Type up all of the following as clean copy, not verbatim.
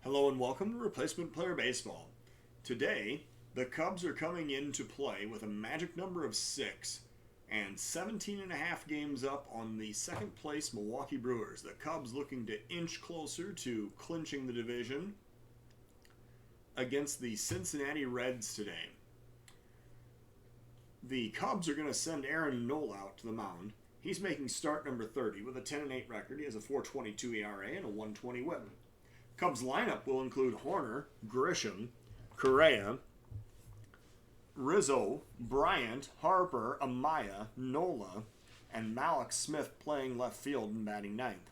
Hello and welcome to Replacement Player Baseball. Today, the Cubs are coming into play with a magic number of 6 and 17 and a half games up on the second place Milwaukee Brewers. The Cubs looking to inch closer to clinching the division against the Cincinnati Reds today. The Cubs are going to send Aaron Nola out to the mound. He's making start number 30 with a 10-8 record. He has a 4.22 ERA and a 1.20 WHIP. Cubs lineup will include Hoerner, Grisham, Correa, Rizzo, Bryant, Harper, Amaya, Nola, and Mallex Smith playing left field and batting ninth.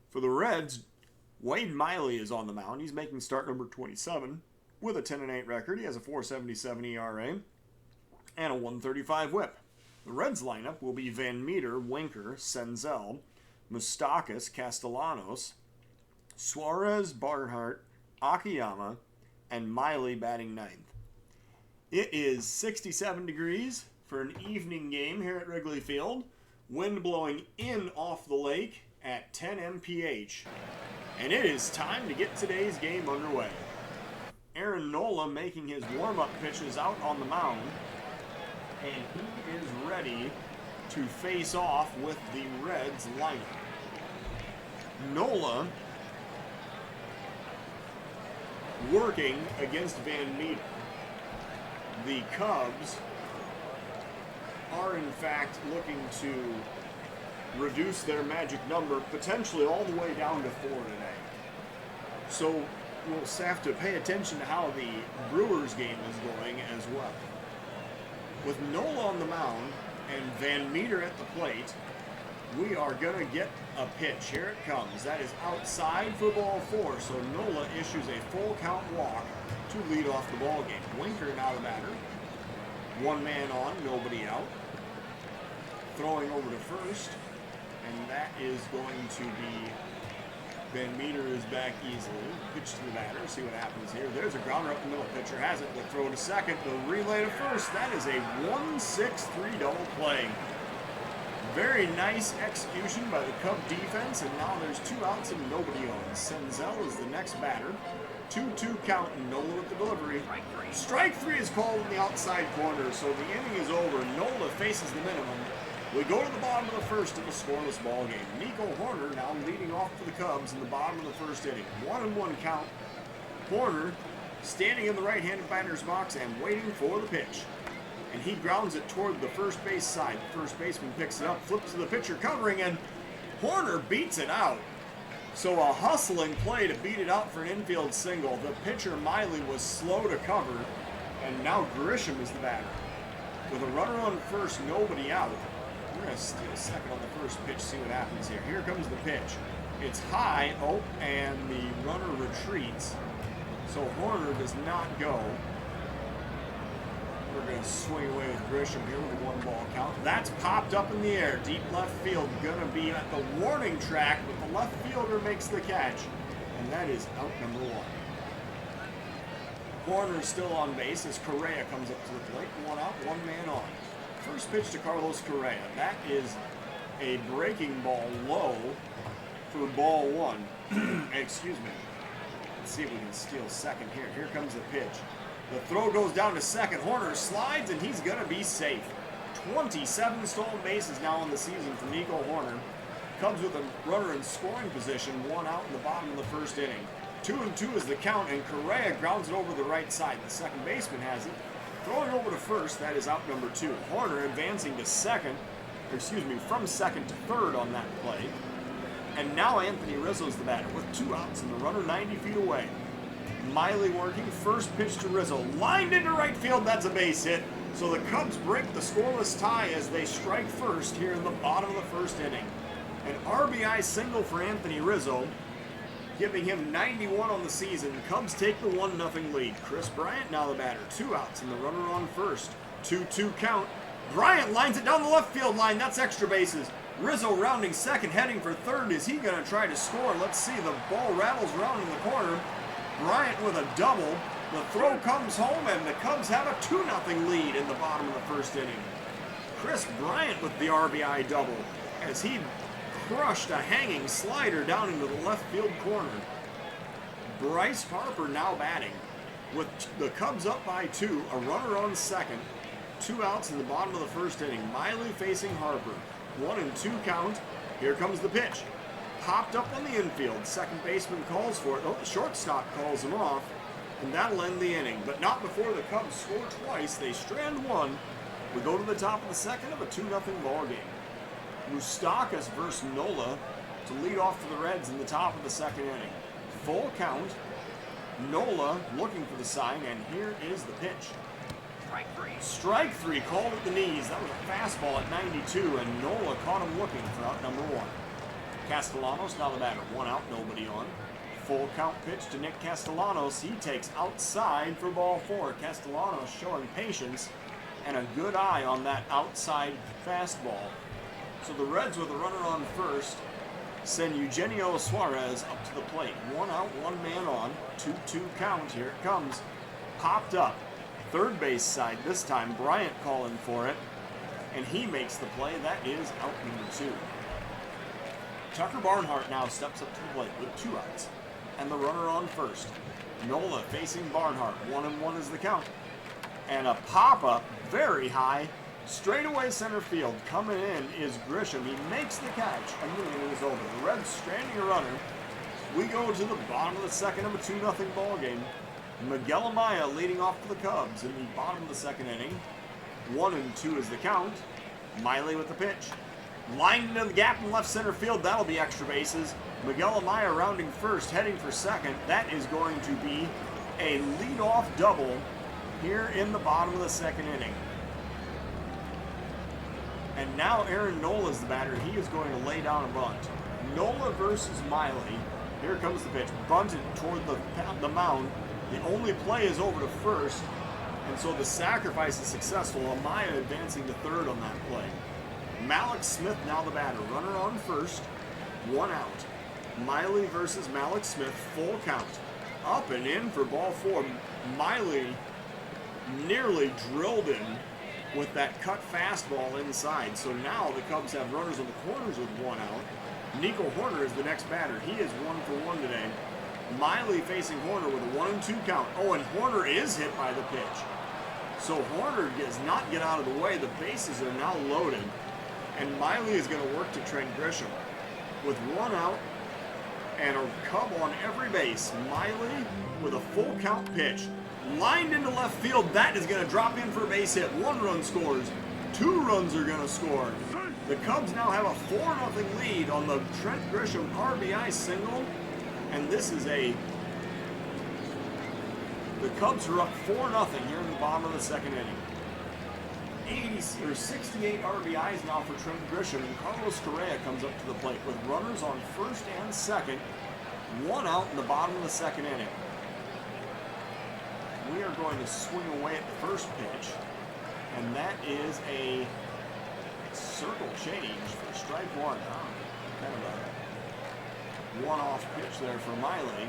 For the Reds, Wade Miley is on the mound. He's making start number 27 with a 10-8 record. He has a 4.77 ERA and a 1.35 WHIP. The Reds lineup will be Van Meter, Winker, Senzel, Moustakas, Castellanos, Suarez, Barnhart, Akiyama, and Miley batting ninth. It is 67 degrees for an evening game here at Wrigley Field. Wind blowing in off the lake at 10 mph. And it is time to get today's game underway. Aaron Nola making his warm-up pitches out on the mound. And he is ready to face off with the Reds lineup. Nola working against Van Meter. The Cubs are in fact looking to reduce their magic number potentially all the way down to 4 today. So we'll have to pay attention to how the Brewers game is going as well. With Nola on the mound and Van Meter at the plate, we are going to get a pitch. Here it comes. That is outside for ball 4, so Nola issues a full count walk to lead off the ball game. Winker now the batter. One man on, nobody out. Throwing over to first, and that is going to be Van Meter is back easily. Pitch to the batter, see what happens here. There's a grounder up the middle. Pitcher has it. The throw to second. The relay to first. That is a 1-6-3 double play. Very nice execution by the Cub defense, and now there's 2 outs and nobody on. Senzel is the next batter. 2-2 count, and Nola with the delivery. Strike 3 is called in the outside corner, so the inning is over. Nola faces the minimum. We go to the bottom of the first in a scoreless ball game. Nico Hoerner now leading off for the Cubs in the bottom of the first inning. 1-1 count. Hoerner standing in the right-handed batter's box and waiting for the pitch. And he grounds it toward the first base side. The first baseman picks it up, flips to the pitcher covering, and Hoerner beats it out. So a hustling play to beat it out for an infield single. The pitcher, Miley, was slow to cover, and now Grisham is the batter. With a runner on first, nobody out. We're going to steal second on the first pitch, see what happens here. Here comes the pitch. It's high, and the runner retreats. So Hoerner does not go. We're going to swing away with Grisham here with a 1-ball count. That's popped up in the air. Deep left field. Going to be at the warning track, but the left fielder makes the catch. And that is out number 1. Hoerner still on base as Correa comes up to the plate. 1 out, 1 man on. First pitch to Carlos Correa. That is a breaking ball low for ball 1. Excuse me. Let's see if we can steal second here. Here comes the pitch. The throw goes down to second. Hoerner slides, and he's going to be safe. 27 stolen bases now in the season for Nico Hoerner. Cubs with a runner in scoring position, 1 out in the bottom of the first inning. 2-2 is the count, and Correa grounds it over the right side. The second baseman has it. Throwing over to first, that is out number 2. Hoerner advancing to second, from second to third on that play. And now Anthony Rizzo's the batter with 2 outs and the runner 90 feet away. Miley working, first pitch to Rizzo, lined into right field, that's a base hit. So the Cubs break the scoreless tie as they strike first here in the bottom of the first inning. An RBI single for Anthony Rizzo, giving him 91 on the season. Cubs take the 1-0 lead. Chris Bryant now the batter, 2 outs and the runner on first. 2-2 count. Bryant lines it down the left field line, that's extra bases. Rizzo rounding second, heading for third. Is he going to try to score? Let's see, the ball rattles around in the corner. Bryant with a double. The throw comes home, and the Cubs have a 2-0 lead in the bottom of the first inning. Chris Bryant with the RBI double as he crushed a hanging slider down into the left field corner. Bryce Harper now batting. With the Cubs up by 2, a runner on second, 2 outs in the bottom of the first inning. Miley facing Harper. 1-2 count. Here comes the pitch. Popped up on the infield. Second baseman calls for it. Oh, the shortstop calls him off. And that'll end the inning. But not before the Cubs score twice. They strand one. We go to the top of the second of a 2-0 ball game. Moustakas versus Nola to lead off for the Reds in the top of the second inning. Full count. Nola looking for the sign, and here is the pitch. Strike three, called at the knees. That was a fastball at 92, and Nola caught him looking for out number 1. Castellanos now the batter. 1 out, nobody on. Full count pitch to Nick Castellanos. He takes outside for ball 4. Castellanos showing patience and a good eye on that outside fastball. So the Reds with a runner on first send Eugenio Suarez up to the plate. 1 out, 1 man on. 2-2 count. Here it comes. Popped up. Third base side this time. Bryant calling for it. And he makes the play. That is out number 2. Tucker Barnhart now steps up to the plate with 2 outs. And the runner on first. Nola facing Barnhart. 1-1 is the count. And a pop-up very high. Straightaway center field. Coming in is Grisham. He makes the catch, and the inning is over. The Reds stranding a runner. We go to the bottom of the second of a 2-0 ball game. Miguel Amaya leading off for the Cubs in the bottom of the second inning. 1-2 is the count. Miley with the pitch. Lined into the gap in left center field. That'll be extra bases. Miguel Amaya rounding first, heading for second. That is going to be a leadoff double here in the bottom of the second inning. And now Aaron Nola is the batter. He is going to lay down a bunt. Nola versus Miley. Here comes the pitch. Bunted toward the mound. The only play is over to first. And so the sacrifice is successful. Amaya advancing to third on that play. Malik Smith now the batter. Runner on first. 1 out. Miley versus Malik Smith. Full count. Up and in for ball 4. Miley nearly drilled him with that cut fastball inside. So now the Cubs have runners on the corners with 1 out. Nico Horner is the next batter. He is 1 for 1 today. Miley facing Horner with a 1-2 count. Oh, and Horner is hit by the pitch. So Horner does not get out of the way. The bases are now loaded. And Miley is going to work to Trent Grisham. With 1 out and a Cub on every base. Miley with a full count pitch. Lined into left field. That is going to drop in for a base hit. 1 run scores. 2 runs are going to score. The Cubs now have a 4-0 lead on the Trent Grisham RBI single. And this is the Cubs are up 4-0 here in the bottom of the second inning. 68 RBIs now for Trent Grisham, and Carlos Correa comes up to the plate with runners on first and second. 1 out in the bottom of the second inning. We are going to swing away at the first pitch, and that is a circle change for strike 1. Kind of a one-off pitch there for Miley.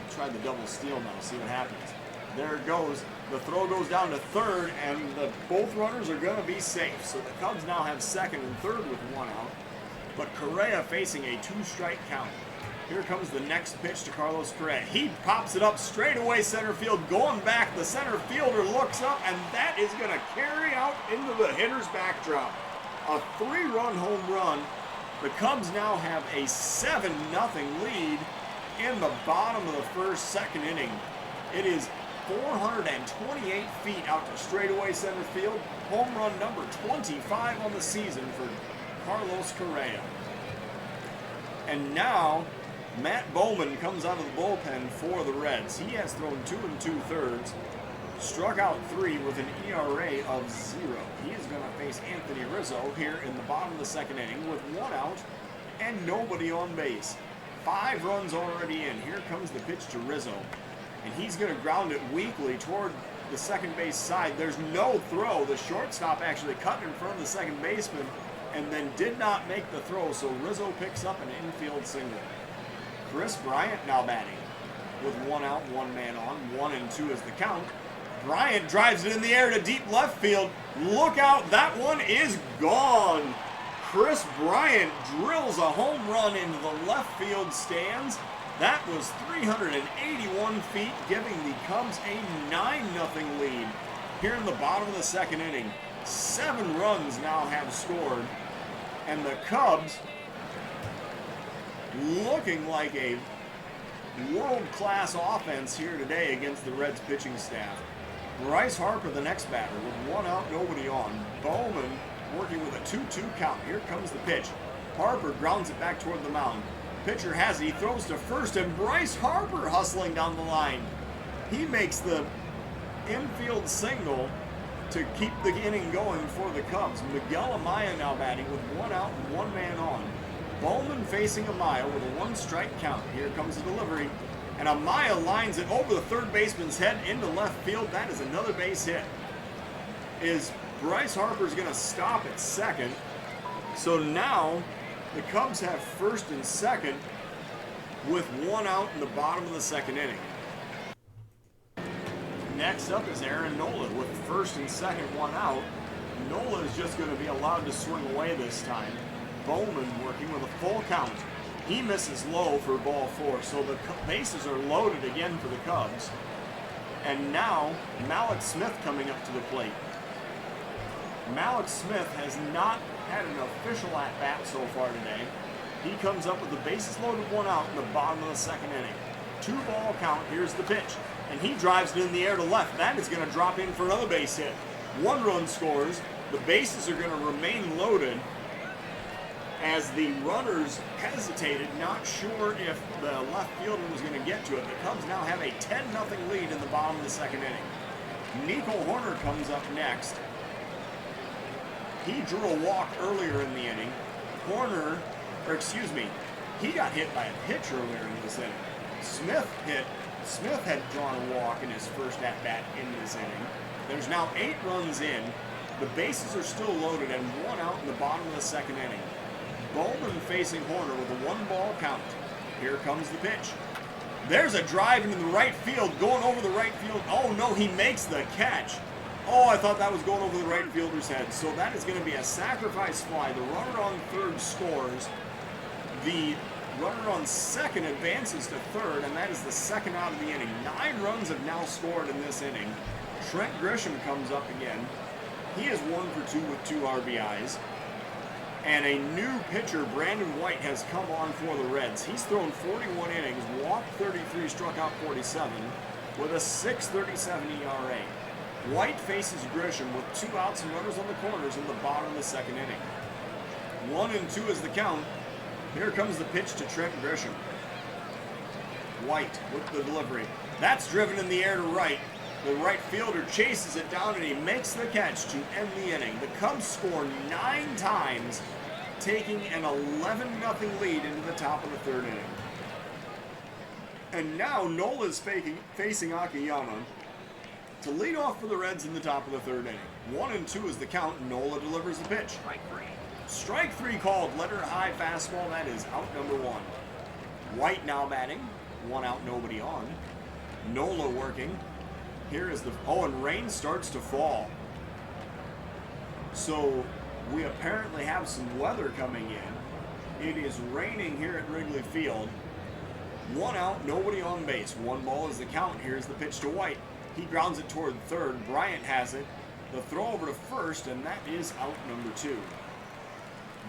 Try the double steal now, see what happens. There it goes. The throw goes down to third, and both runners are going to be safe. So the Cubs now have second and third with 1 out. But Correa facing a 2-strike count. Here comes the next pitch to Carlos Correa. He pops it up straight away center field, going back. The center fielder looks up, and that is going to carry out into the hitter's backdrop. A 3-run home run. The Cubs now have a 7-0 lead in the bottom of the second inning. It is 428 feet out to straightaway center field. Home run number 25 on the season for Carlos Correa. And now Matt Bowman comes out of the bullpen for the Reds. He has thrown 2 2/3, struck out 3 with an ERA of 0. He is going to face Anthony Rizzo here in the bottom of the second inning with 1 out and nobody on base. 5 runs already in. Here comes the pitch to Rizzo. And he's going to ground it weakly toward the second base side. There's no throw. The shortstop actually cut in front of the second baseman and then did not make the throw. So Rizzo picks up an infield single. Chris Bryant now batting with 1 out, 1 man on. 1-2 is the count. Bryant drives it in the air to deep left field. Look out, that one is gone. Chris Bryant drills a home run into the left field stands. That was 381 feet, giving the Cubs a 9-0 lead here in the bottom of the second inning. 7 runs now have scored, and the Cubs looking like a world-class offense here today against the Reds pitching staff. Bryce Harper, the next batter, with 1 out, nobody on. Bowman working with a 2-2 count. Here comes the pitch. Harper grounds it back toward the mound. Pitcher has it. He throws to first, and Bryce Harper hustling down the line. He makes the infield single to keep the inning going for the Cubs. Miguel Amaya now batting with 1 out and 1 man on. Bowman facing Amaya with a 1-strike count. Here comes the delivery, and Amaya lines it over the third baseman's head into left field. That is another base hit. Is Bryce Harper's going to stop at second. So now the Cubs have first and second with 1 out in the bottom of the second inning. Next up is Aaron Nola with first and second, 1 out. Nola is just going to be allowed to swing away this time. Bowman working with a full count. He misses low for ball 4, so the bases are loaded again for the Cubs. And now Malik Smith coming up to the plate. Malik Smith has not had an official at-bat so far today. He comes up with the bases loaded, 1 out in the bottom of the second inning. 2-ball count. Here's the pitch, and he drives it in the air to left. That is going to drop in for another base hit. 1 run scores. The bases are going to remain loaded as the runners hesitated, not sure if the left fielder was going to get to it. The Cubs now have a 10-0 lead in the bottom of the second inning. Nico Hoerner comes up next. He drew a walk earlier in the inning. He got hit by a pitch earlier in this inning. Smith had drawn a walk in his first at-bat in this inning. There's now 8 runs in. The bases are still loaded and 1 out in the bottom of the second inning. Bowman facing Hoerner with a 1-ball count. Here comes the pitch. There's a drive into the right field, going over the right field. Oh no, he makes the catch. Oh, I thought that was going over the right fielder's head. So that is going to be a sacrifice fly. The runner on third scores. The runner on second advances to third, and that is the second out of the inning. 9 runs have now scored in this inning. Trent Grisham comes up again. He is 1 for 2 with 2 RBIs. And a new pitcher, Brandon White, has come on for the Reds. He's thrown 41 innings, walked 33, struck out 47, with a 6.37 ERA. White faces Grisham with 2 outs and runners on the corners in the bottom of the second inning. 1-2 is the count. Here comes the pitch to Trent Grisham. White with the delivery. That's driven in the air to right. The right fielder chases it down, and he makes the catch to end the inning. The Cubs score 9 times, taking an 11-0 lead into the top of the third inning. And now Nola is facing Akiyama to lead off for the Reds in the top of the third inning. 1-2 is the count. Nola delivers the pitch. Strike 3 called. Letter high fastball. That is out number 1. White now batting. 1 out, nobody on. Nola working. Here is and rain starts to fall. So we apparently have some weather coming in. It is raining here at Wrigley Field. 1 out, nobody on base. 1 ball is the count. Here's the pitch to White. He grounds it toward third. Bryant has it. The throw over to first, and that is out number 2.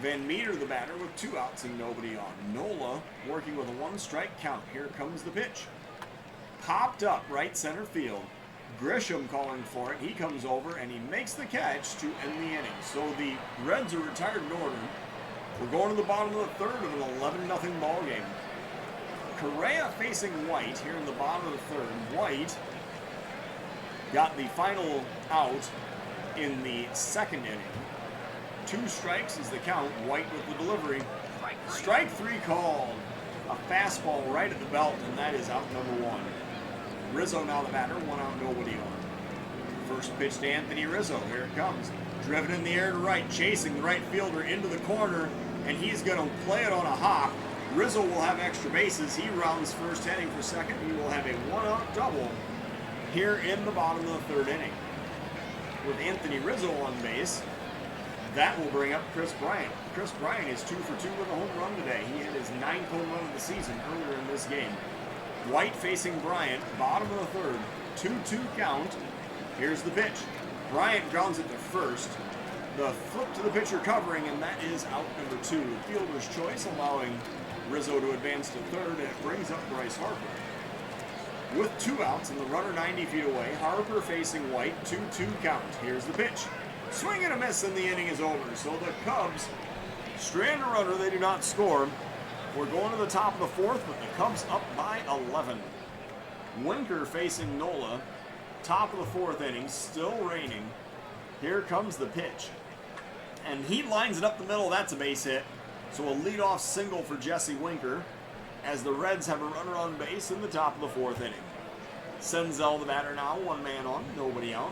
Van Meter, the batter, with 2 outs and nobody on. Nola working with a 1-strike count. Here comes the pitch. Popped up right center field. Grisham calling for it. He comes over and he makes the catch to end the inning. So the Reds are retired in order. We're going to the bottom of the third of an 11-0 ball game. Correa facing White here in the bottom of the third. White got the final out in the second inning. 2 strikes is the count. White with the delivery. Strike 3 called. A fastball right at the belt, and that is out number 1. Rizzo now the batter, 1 out, nobody on. First pitch to Anthony Rizzo. Here it comes. Driven in the air to right, chasing the right fielder into the corner, and he's going to play it on a hop. Rizzo will have extra bases. He rounds first, heading for second. He will have a 1-out double here in the bottom of the third inning. With Anthony Rizzo on base, That will bring up Chris Bryant. Chris Bryant is 2 for 2 with a home run today. He hit his 9th home run of the season earlier in this game. White facing Bryant, bottom of the third, 2-2 count. Here's the pitch. Bryant grounds it to first. The flip to the pitcher covering, and that is out number 2. Fielder's choice, allowing Rizzo to advance to third, and it brings up Bryce Harper. With 2 outs and the runner 90 feet away, Harper facing White, 2-2 count. Here's the pitch. Swing and a miss, and the inning is over. So the Cubs strand a runner. They do not score. We're going to the top of the 4th, but the Cubs up by 11. Winker facing Nola. Top of the 4th inning, still raining. Here comes the pitch. And he lines it up the middle. That's a base hit. So a leadoff single for Jesse Winker as the Reds have a runner on base in the top of the 4th inning. Senzel, the batter now, 1 man on, nobody out.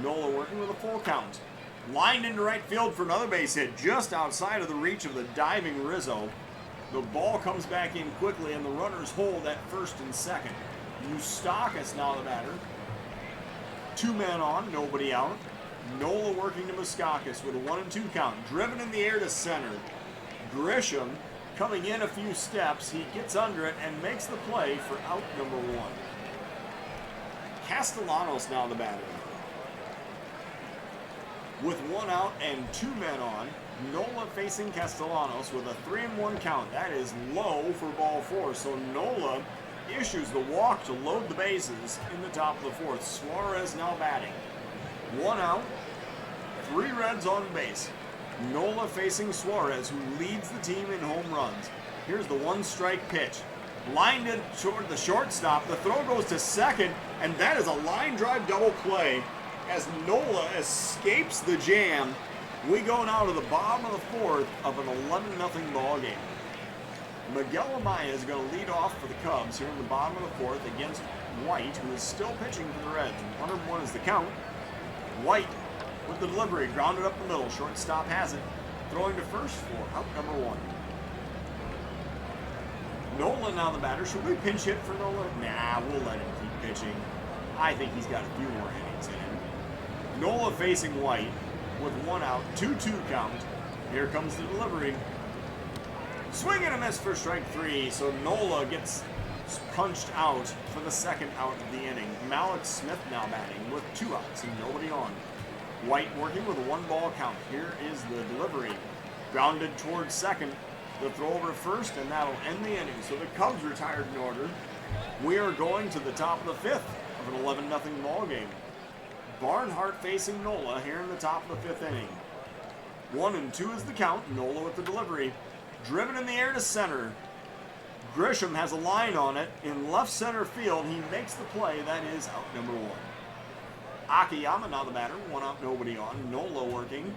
Nola working with a full count. Lined into right field for another base hit just outside of the reach of the diving Rizzo. The ball comes back in quickly and the runners hold at first and second. Moustakas now the batter. 2 men on, nobody out. Nola working to Moustakas with a 1-2 count. Driven in the air to center. Grisham coming in a few steps. He gets under it and makes the play for out number 1. Castellanos now the batter. With 1 out and 2 men on, Nola facing Castellanos with a 3-1 count. That is low for ball 4. So Nola issues the walk to load the bases in the top of the 4th. Suarez now batting. 1 out, 3 Reds on base. Nola facing Suarez, who leads the team in home runs. Here's the 1-strike pitch. Lined it toward the shortstop. The throw goes to second, and that is a line drive double play as Nola escapes the jam. We go now to the bottom of the 4th of an 11-0 ball game. Miguel Amaya is going to lead off for the Cubs here in the bottom of the 4th against White, who is still pitching for the Reds. 101 is the count. White with the delivery, grounded up the middle. Shortstop has it. Throwing to first for out number 1. Nola now the batter. Should we pinch hit for Nola? Nah, we'll let him keep pitching. I think he's got a few more innings in him. Nola facing White with 1 out, 2-2 count. Here comes the delivery. Swing and a miss for strike 3. So Nola gets punched out for the 2nd out of the inning. Malik Smith now batting with 2 outs and nobody on. White working with a 1-ball count. Here is the delivery. Grounded towards second. The throw over to first, and that'll end the inning. So the Cubs retired in order. We are going to the top of the 5th of an 11-0 ball game. Barnhart facing Nola here in the top of the 5th inning. 1-2 is the count. Nola with the delivery. Driven in the air to center. Grisham has a line on it in left center field. He makes the play. That is out number 1. Akiyama now the batter. 1 out, nobody on. Nola working.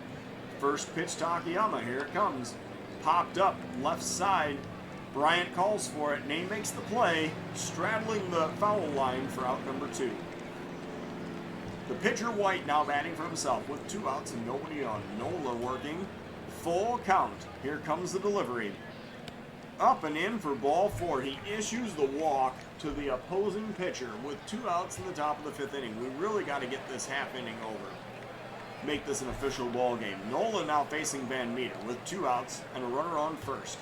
First pitch to Akiyama. Here it comes. Popped up left side. Bryant calls for it, and he makes the play, straddling the foul line for out number 2. The pitcher White now batting for himself with 2 outs and nobody on. Nola working. Full count. Here comes the delivery. Up and in for ball 4. He issues the walk to the opposing pitcher with 2 outs in the top of the 5th inning. We really got to get this half inning over. Make this an official ball game. Nola now facing Van Meter with 2 outs and a runner on first.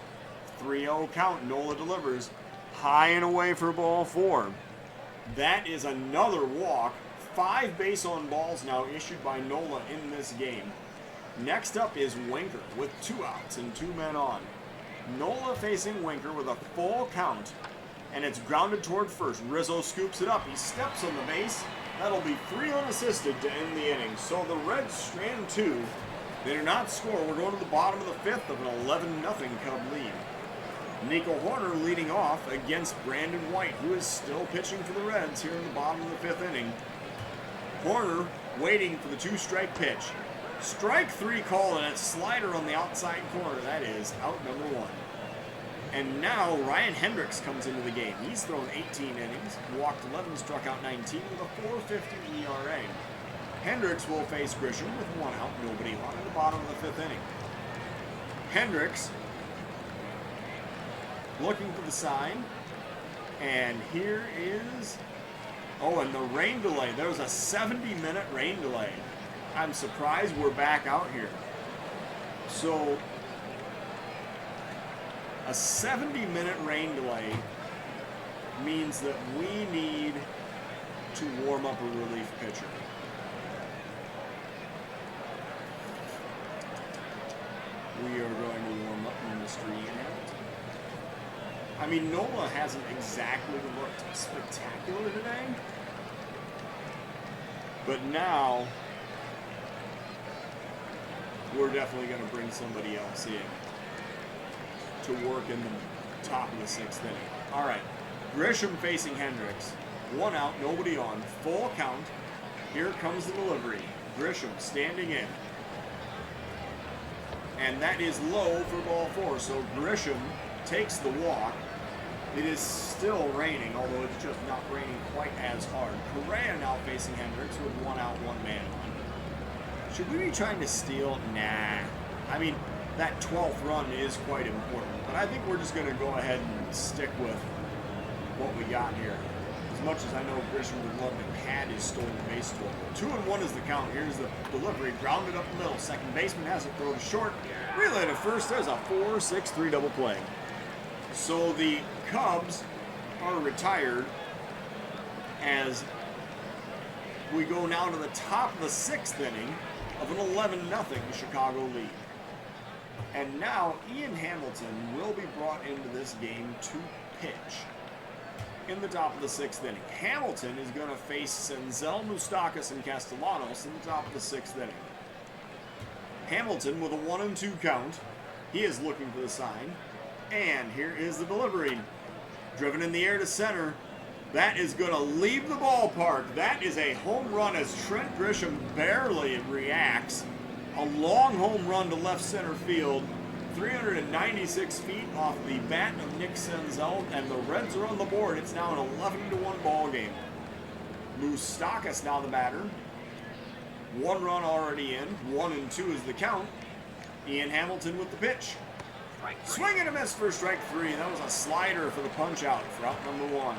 3-0 count. Nola delivers high and away for ball 4. That is another walk. 5 base on balls now issued by Nola in this game. Next up is Winker with 2 outs and 2 men on. Nola facing Winker with a full count, and it's grounded toward first. Rizzo scoops it up. He steps on the base. That'll be 3 unassisted to end the inning. So the Reds strand 2. They do not score. We're going to the bottom of the 5th of an 11-0 Cub lead. Nico Horner leading off against Brandon White, who is still pitching for the Reds here in the bottom of the 5th inning. Horner waiting for the 2-strike pitch. Strike 3 call, and a slider on the outside corner. That is out number 1. And now Ryan Hendricks comes into the game. He's thrown 18 innings, walked 11, struck out 19 with a 4.50 ERA. Hendricks will face Grisham with 1 out, nobody on in the bottom of the 5th inning. Hendricks looking for the sign, and here is, and the rain delay. There was a 70-minute rain delay. I'm surprised we're back out here. So a 70-minute rain delay means that we need to warm up a relief pitcher. We are going to warm up Mystery Hamilton. I mean, Nola hasn't exactly looked spectacular today, but now we're definitely going to bring somebody else in to work in the top of the 6th inning. All right, Grisham facing Hendricks. 1 out, nobody on. Full count. Here comes the delivery. Grisham standing in. And that is low for ball 4. So Grisham takes the walk. It is still raining, although it's just not raining quite as hard. Correa now facing Hendricks with 1 out, 1 man on. Should we be trying to steal? Nah. I mean, that 12th run is quite important. But I think we're just going to go ahead and stick with what we got here. As much as I know Grisham would love to pad his stolen base total. 2-1 is the count. Here's the delivery. Grounded up the middle. Second baseman has it. Throw to short. Relay to first. There's a 4-6-3 double play. So the Cubs are retired as we go now to the top of the 6th inning of an 11-0 Chicago lead. And now Ian Hamilton will be brought into this game to pitch in the top of the 6th inning. Hamilton is going to face Senzel, Moustakas, and Castellanos in the top of the 6th inning. Hamilton with a 1-2 count. He is looking for the sign. And here is the delivery. Driven in the air to center. That is going to leave the ballpark. That is a home run as Trent Grisham barely reacts. A long home run to left center field. 396 feet off the bat of Nick Senzel, and the Reds are on the board. It's now an 11-1 ball game. Moustakas now the batter. 1 run already in. 1-2 is the count. Ian Hamilton with the pitch. Swing and a miss for strike 3. That was a slider for the punch out for out number 1.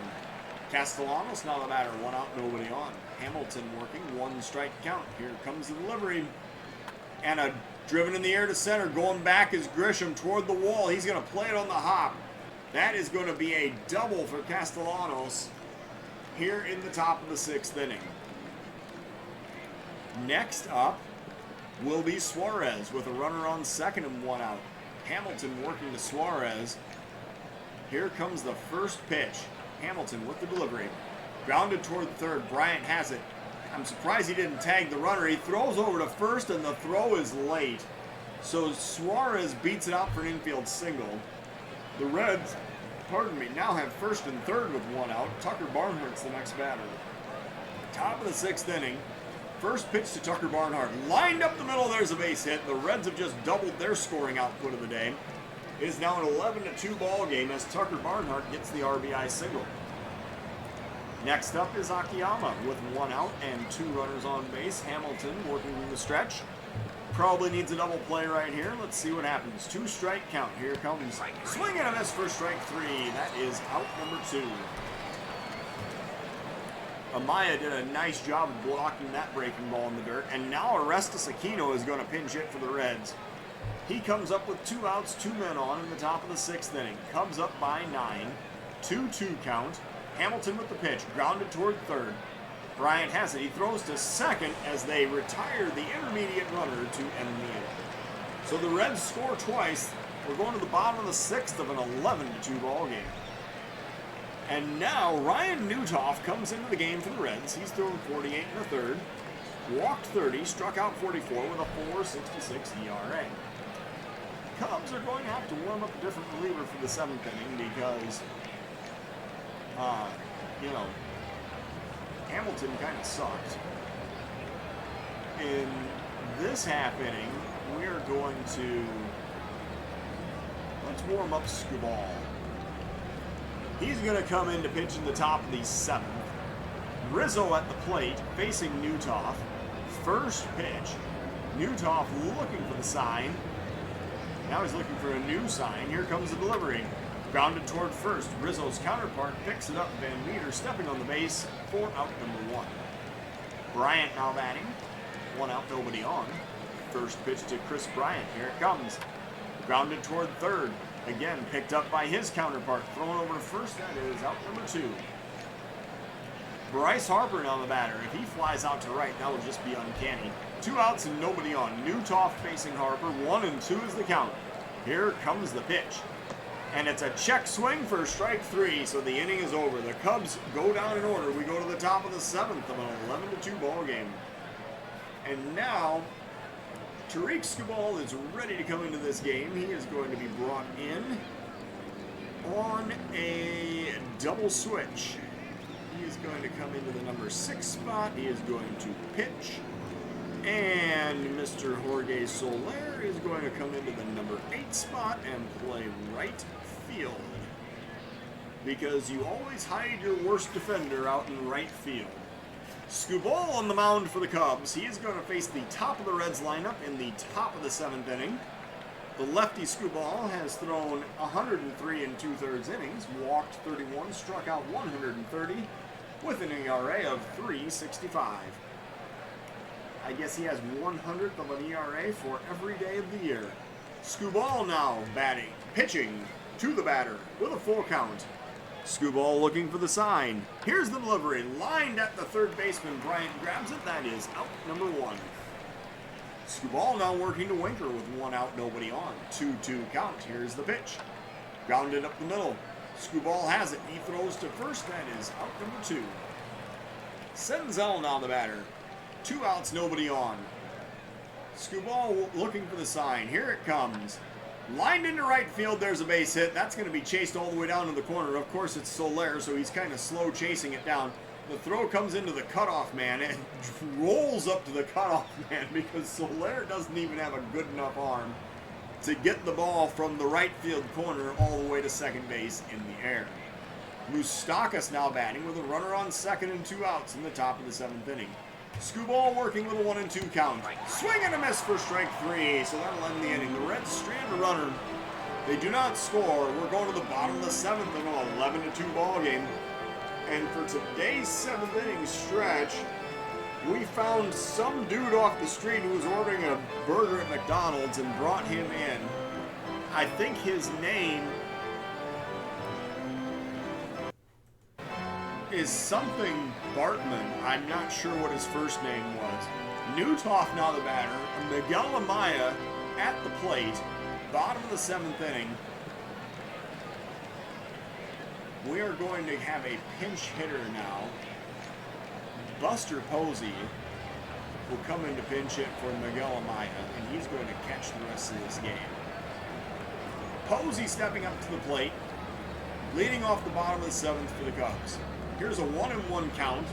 Castellanos now the batter. 1 out, nobody on. Hamilton working. 1 strike count. Here comes the delivery. And a driven in the air to center. Going back is Grisham toward the wall. He's going to play it on the hop. That is going to be a double for Castellanos here in the top of the 6th inning. Next up will be Suarez with a runner on second and 1 out. Hamilton working to Suarez. Here comes the first pitch. Hamilton with the delivery. Grounded toward third. Bryant has it. I'm surprised he didn't tag the runner. He throws over to first, and the throw is late. So Suarez beats it out for an infield single. The Reds, now have first and third with 1 out. Tucker Barnhart's the next batter. Top of the 6th inning. First pitch to Tucker Barnhart. Lined up the middle, there's a base hit. The Reds have just doubled their scoring output of the day. It is now an 11-2 ball game as Tucker Barnhart gets the RBI single. Next up is Akiyama with 1 out and 2 runners on base. Hamilton working the stretch. Probably needs a double play right here. Let's see what happens. 2 strike count. Here comes swing and a miss for strike 3. That is out number 2. Amaya did a nice job of blocking that breaking ball in the dirt. And now Orestes Aquino is going to pinch hit for the Reds. He comes up with 2 outs, 2 men on in the top of the 6th inning. Cubs up by 9. 2-2 count. Hamilton with the pitch, grounded toward third. Bryant has it. He throws to second as they retire the intermediate runner to end the inning. So the Reds score twice. We're going to the bottom of the 6th of an 11-2 ball game. And now Ryan Newtoff comes into the game for the Reds. He's thrown 48 and a third, walked 30, struck out 44 with a 4.66 ERA. Cubs are going to have to warm up a different reliever for the 7th inning because Hamilton kind of sucked. In this half inning, we are going to, let's warm up Skubal. He's going to come in to pitch in the top of the 7th. Rizzo at the plate, facing Newtoff. First pitch. Newtoff looking for the sign. Now he's looking for a new sign. Here comes the delivery. Grounded toward first. Rizzo's counterpart picks it up. Van Meter stepping on the base for out number 1. Bryant now batting. 1 out, nobody on. First pitch to Chris Bryant. Here it comes. Grounded toward third. Again, picked up by his counterpart. Thrown over to first. That is out number 2. Bryce Harper now the batter. If he flies out to right, that will just be uncanny. 2 outs and nobody on. Newtoff facing Harper. 1-2 is the count. Here comes the pitch. And it's a check swing for strike 3, so the inning is over. The Cubs go down in order. We go to the top of the 7th of an 11-2 ball game. And now, Tarik Skubal is ready to come into this game. He is going to be brought in on a double switch. He is going to come into the number 6 spot. He is going to pitch. And Mr. Jorge Soler is going to come into the number 8 spot and play right field. Because you always hide your worst defender out in right field. Skubal on the mound for the Cubs. He is going to face the top of the Reds lineup in the top of the 7th inning. The lefty Skubal has thrown 103 2/3 innings, walked 31, struck out 130, with an ERA of 3.65. I guess he has 100th of an ERA for every day of the year. Skubal now batting, pitching to the batter with a full count. Skubal looking for the sign. Here's the delivery. Lined at the third baseman. Bryant grabs it. That is out number 1. Skubal now working to Winker with 1 out, nobody on. 2-2 count. Here's the pitch. Grounded up the middle. Skubal has it. He throws to first. That is out number 2. Senzel now the batter. 2 outs, nobody on. Skubal looking for the sign. Here it comes. Lined into right field, there's a base hit. That's going to be chased all the way down to the corner. Of course, it's Soler, so he's kind of slow chasing it down. The throw comes into the cutoff man and rolls up to the cutoff man because Soler doesn't even have a good enough arm to get the ball from the right field corner all the way to second base in the air. Moustakas now batting with a runner on second and 2 outs in the top of the 7th inning. Skubal working with a 1-2 count. Swing and a miss for strike 3, so that'll end the inning. The Reds strand a runner. They do not score. We're going to the bottom of the 7th of an 11-2 ball game. And for today's 7th inning stretch, we found some dude off the street who was ordering a burger at McDonald's and brought him in. I think his name is something Bartman. I'm not sure what his first name was. Newtoff now the batter. Miguel Amaya at the plate. Bottom of the 7th inning. We are going to have a pinch hitter now. Buster Posey will come in to pinch hit for Miguel Amaya, and he's going to catch the rest of this game. Posey stepping up to the plate, leading off the bottom of the 7th for the Cubs. Here's a 1-1 count,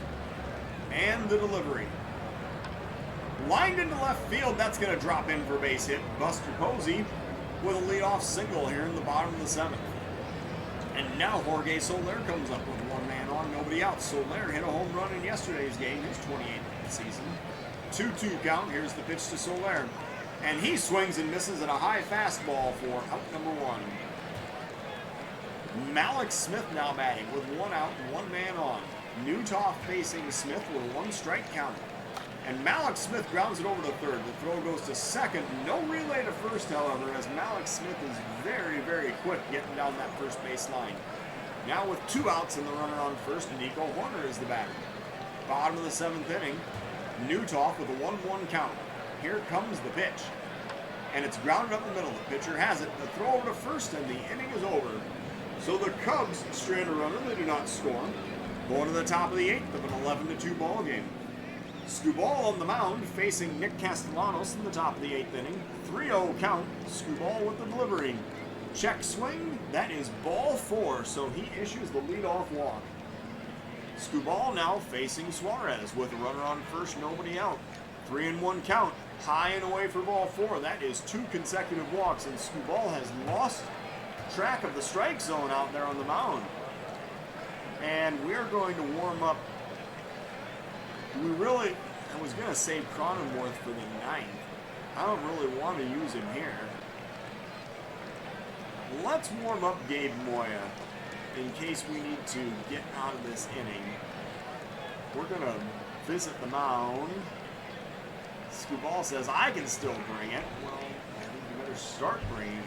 and the delivery. Lined into left field, that's going to drop in for a base hit. Buster Posey with a leadoff single here in the bottom of the 7th. And now Jorge Soler comes up with 1 man on, nobody out. Soler hit a home run in yesterday's game, his 28th of the season. 2-2 count, here's the pitch to Soler. And he swings and misses at a high fastball for out number 1. Malik Smith now batting with 1 out and 1 man on. Newtoff facing Smith with a 1 strike count. And Malik Smith grounds it over to third. The throw goes to second. No relay to first, however, as Malik Smith is very, very quick getting down that first base line. Now with 2 outs and the runner on first, Nico Horner is the batter. Bottom of the 7th inning, Newtoff with a 1-1 count. Here comes the pitch. And it's grounded up the middle. The pitcher has it. The throw over to first, and the inning is over. So the Cubs strand a runner. They do not score. Going to the top of the 8th of an 11-2 ball game. Skubal on the mound facing Nick Castellanos in the top of the 8th inning. 3-0 count. Skubal with the delivery. Check swing. That is ball 4, so he issues the leadoff walk. Skubal now facing Suarez with a runner on first, nobody out. 3-1 count. High and away for ball 4. That is 2 consecutive walks, and Skubal has lost track of the strike zone out there on the mound. And we're going to warm up. I was going to save Cronenworth for the 9th. I don't really want to use him here. Let's warm up Gabe Moya in case we need to get out of this inning. We're going to visit the mound. Skubal says, I can still bring it. Well, I think you better start bringing it.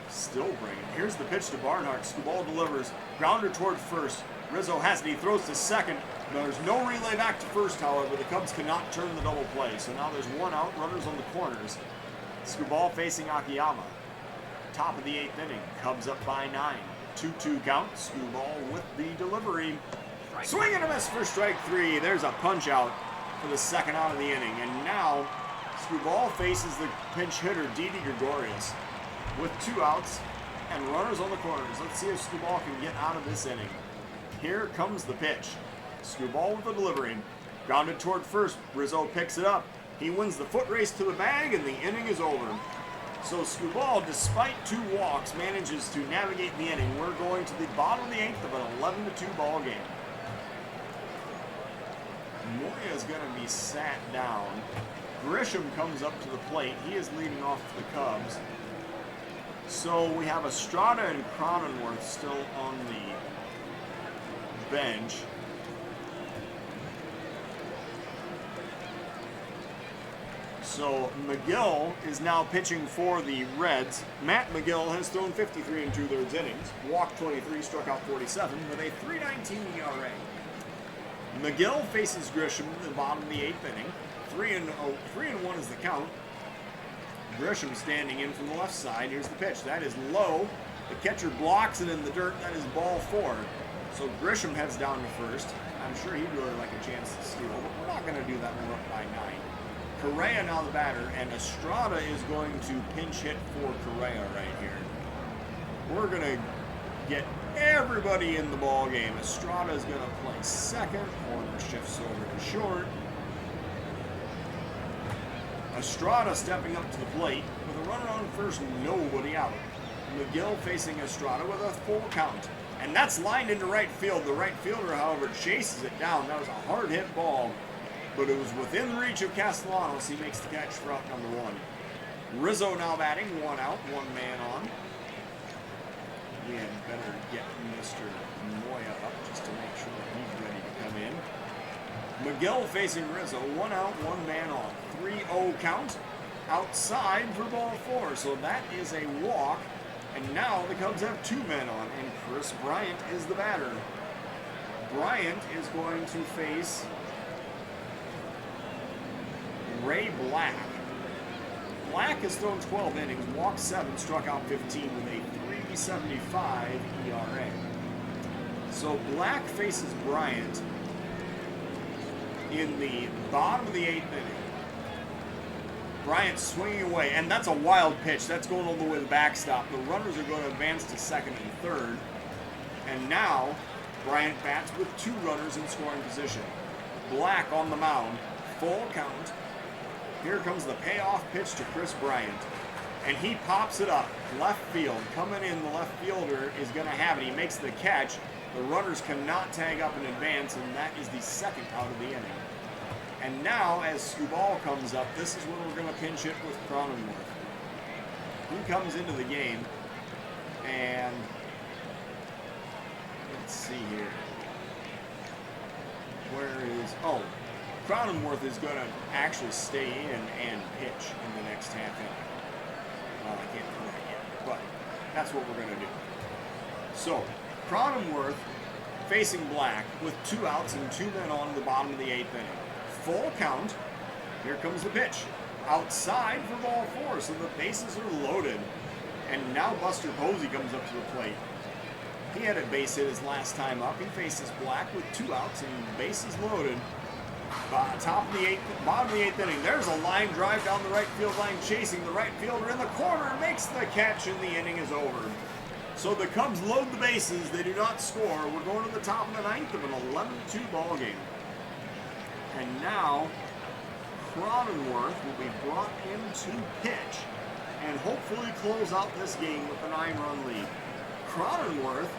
Still bringing it. Here's the pitch to Barnhart. Skubal delivers. Grounder toward first. Rizzo has it. He throws to second. There's no relay back to first, however. The Cubs cannot turn the double play. So now there's one out. Runners on the corners. Skubal facing Akiyama. Top of the 8th inning. Cubs up by 9. 2-2 count. Skubal with the delivery. Swing and a miss for strike 3. There's a punch out for the second out of the inning. And now Skubal faces the pinch hitter, Didi Gregorius, with 2 outs and runners on the corners. Let's see if Skubal can get out of this inning. Here comes the pitch. Skubal with the delivery. Grounded toward first. Rizzo picks it up. He wins the foot race to the bag, and the inning is over. So Skubal, despite 2 walks, manages to navigate the inning. We're going to the bottom of the 8th of an 11-2 ball game. Moya is going to be sat down. Grisham comes up to the plate. He is leading off for the Cubs. So we have Estrada and Cronenworth still on the bench. So McGill is now pitching for the Reds. Matt McGill has thrown 53 2/3 innings, walked 23, struck out 47 with a 3.19 ERA. McGill faces Grisham in the bottom of the 8th inning. 3-1 is the count. Grisham standing in from the left side. Here's the pitch. That is low. The catcher blocks it in the dirt. That is ball 4. So Grisham heads down to first. I'm sure he'd really like a chance to steal, but we're not going to do that when we're up by 9. Correa now the batter, and Estrada is going to pinch hit for Correa right here. We're going to get everybody in the ball game. Estrada is going to play second. Horner shifts over to short. Estrada stepping up to the plate with a runner on first, nobody out. McGill facing Estrada with a full count. And that's lined into right field. The right fielder, however, chases it down. That was a hard hit ball, but it was within reach of Castellanos. He makes the catch for out number 1. Rizzo now batting, 1 out, 1 man on. We had better get Mr. Moya up just to make sure that he's ready to come in. McGill facing Rizzo, 1 out, 1 man on. 3-0 count, outside for ball 4. So that is a walk. And now the Cubs have 2 men on, and Chris Bryant is the batter. Bryant is going to face Ray Black. Black has thrown 12 innings, walked 7, struck out 15 with a 3.75 ERA. So Black faces Bryant in the bottom of the 8th inning. Bryant swinging away, and that's a wild pitch. That's going all the way to the backstop. The runners are going to advance to second and third. And now, Bryant bats with 2 runners in scoring position. Black on the mound, full count. Here comes the payoff pitch to Chris Bryant. And he pops it up, left field. Coming in, the left fielder is going to have it. He makes the catch. The runners cannot tag up in advance, and that is the second out of the inning. And now, as Skubal comes up, this is when we're going to pinch hit with Cronenworth. He comes into the game, and let's see here. Cronenworth is going to actually stay in and pitch in the next half inning. Well, I can't do that yet, but that's what we're going to do. So, Cronenworth facing Black with 2 outs and 2 men on the bottom of the 8th inning. Full count. Here comes the pitch. Outside for ball 4, so the bases are loaded. And now Buster Posey comes up to the plate. He had a base hit his last time up. He faces Black with 2 outs and bases loaded. Bottom of the 8th inning. There's a line drive down the right field line, chasing the right fielder in the corner, makes the catch, and the inning is over. So the Cubs load the bases. They do not score. We're going to the top of the 9th of an 11-2 ball game. And now, Cronenworth will be brought in to pitch and hopefully close out this game with a 9-run lead. Cronenworth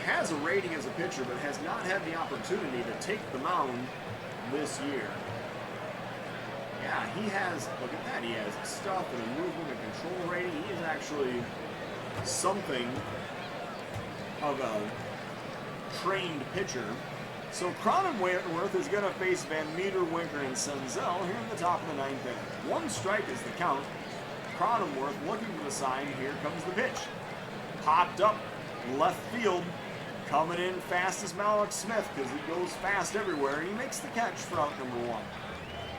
has a rating as a pitcher, but has not had the opportunity to take the mound this year. Yeah, he has, look at that, he has stuff and a movement and control rating. He is actually something of a trained pitcher. So Cronenworth is going to face Van Meter, Winker, and Senzel here in the top of the 9th inning. 1 strike is the count. Cronenworth looking for the sign. Here comes the pitch. Popped up left field. Coming in fast as Mallex Smith because he goes fast everywhere. He makes the catch for out number 1.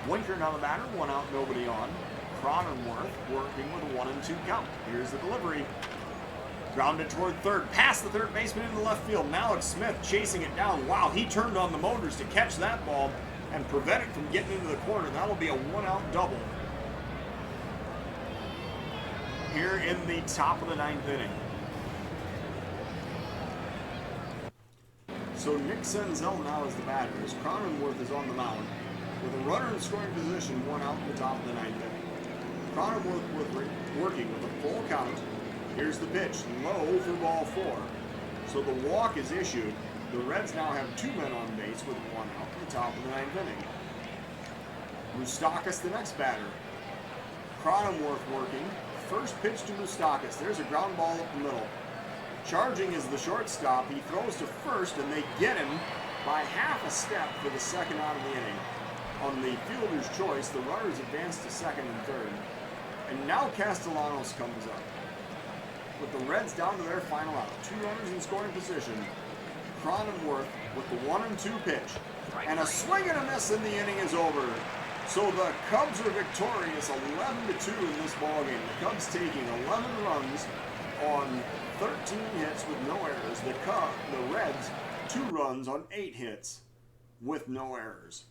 Winker on the batter, 1 out, nobody on. Cronenworth working with a 1-2 count. Here's the delivery. Grounded toward third, past the third baseman into left field. Mallex Smith chasing it down. Wow, he turned on the motors to catch that ball and prevent it from getting into the corner. That'll be a 1-out double here in the top of the 9th inning. So Nick Senzel now is the batter as Cronenworth is on the mound with a runner in scoring position, 1 out in the top of the 9th inning. Cronenworth working with a full count. Here's the pitch, low for ball 4. So the walk is issued. The Reds now have 2 men on base with 1 out in the top of the 9th inning. Moustakas the next batter. Cronenworth working. First pitch to Moustakas. There's a ground ball up the middle. Charging is the shortstop. He throws to first, and they get him by half a step for the 2nd out of the inning. On the fielder's choice, the runners advance to 2nd and 3rd. And now Castellanos comes up. With the Reds down to their final out. 2 runners in scoring position. Cronenworth with the 1-2 pitch. And a swing and a miss, and the inning is over. So the Cubs are victorious 11-2 in this ballgame. The Cubs taking 11 runs on 13 hits with no errors. The Reds 2 runs on 8 hits with no errors.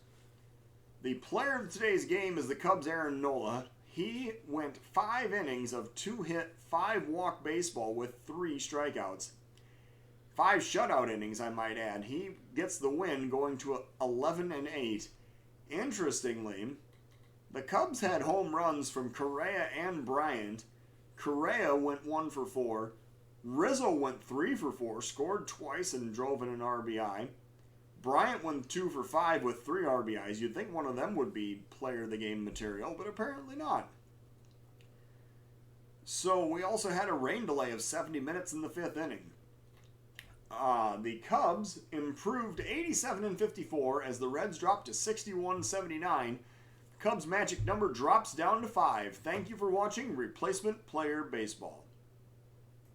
The player of today's game is the Cubs' Aaron Nola. He went 5 innings of 2-hit, 5-walk baseball with 3 strikeouts. 5 shutout innings, I might add. He gets the win going to 11-8. Interestingly, the Cubs had home runs from Correa and Bryant. Correa went 1 for 4. Rizzo went 3 for 4, scored twice and drove in an RBI. Bryant went 2 for 5 with 3 RBIs. You'd think one of them would be player of the game material, but apparently not. So we also had a rain delay of 70 minutes in the 5th inning. The Cubs improved 87-54 as the Reds dropped to 61-79. Cubs' magic number drops down to 5. Thank you for watching Replacement Player Baseball.